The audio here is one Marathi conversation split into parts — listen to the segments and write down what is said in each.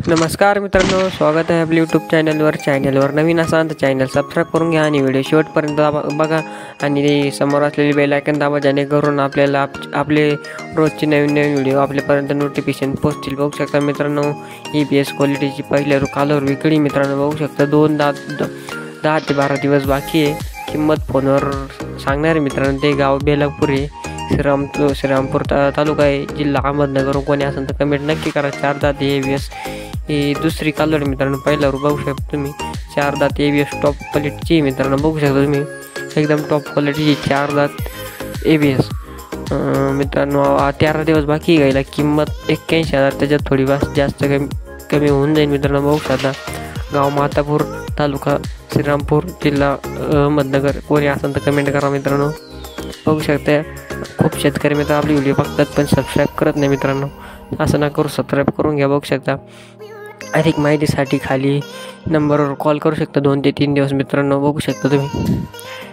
नमस्कार मित्रांनो, स्वागत आहे आपल्या यूट्यूब चॅनलवर नवीन असाल तर चॅनल सबस्क्राईब करून घ्या आणि व्हिडिओ शेवटपर्यंत बघा आणि समोर असलेली बेल आयकॉन दाबा, जेणेकरून आपल्याला आपले रोजचे नवीन व्हिडिओ आपल्यापर्यंत नोटिफिकेशन पोहोचतील. बघू शकता मित्रांनो, EPS क्वालिटीची पहिल्या कालवर विक्री मित्रांनो बघू शकता. 10 ते 12 दिवस बाकी आहे. किंमत फोनवर सांगणार आहे मित्रांनो. ते गाव बेलापूर आहे, श्रीरामपूर तालुका आहे, जिल्हा अहमदनगर. कोणी असेल तर कमेंट नक्की करा. 4 दात ABS ही दुसरी कालवड मित्रांनो. पहिल्यावर बघू शकता तुम्ही 4 दात ABS टॉप क्वालिटीची मित्रांनो. बघू शकता तुम्ही एकदम टॉप क्वालिटीची 4 दात ABS मित्रांनो. 13 दिवस बाकी घ्यायला. किंमत 81,000. त्याच्यात थोडी जास्त कमी होऊन जाईल मित्रांनो. बघू शकता गाव मातापूर, तालुका श्रीरामपूर, जिल्हा अहमदनगर. कोणी असेल तर कमेंट करा मित्रांनो. बघू शकता खूप शेतकरी मित्र आपली व्हिडिओ बघतात पण सबस्क्राईब करत नाही मित्रांनो. असं ना करू, सबस्क्राईब करून घ्या. बघू शकता अधिक माहितीसाठी खाली नंबरवर कॉल करू शकता. 2 ते 3 दिवस मित्रांनो. बघू शकता तुम्ही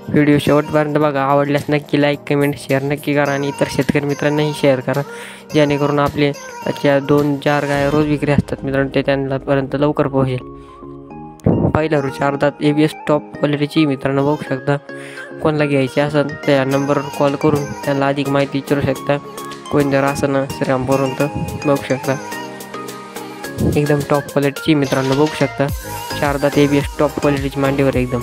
व्हिडिओ शेवटपर्यंत बघा. आवडल्यास नक्की लाईक, कमेंट, शेअर नक्की करा आणि इतर शेतकरी मित्रांनाही शेअर करा, जेणेकरून आपले 2-4 गाय रोज विक्री असतात मित्रांनो, ते त्यांनापर्यंत लवकर पोहोचेल. पहिल्या 4 दात ABS टॉप क्वालिटीची मित्रांनो. बघू शकता कोणाला घ्यायची असेल त्या नंबरवर कॉल करून त्यांना अधिक माहिती विचारू शकता. कोणी जर असं ना श्रीरामपूरहून तर बघू शकता एकदम टॉप क्वालिटीची मित्रांनो. बघू शकता 4 दात ABS टॉप क्वालिटीची मांडीवर एकदम.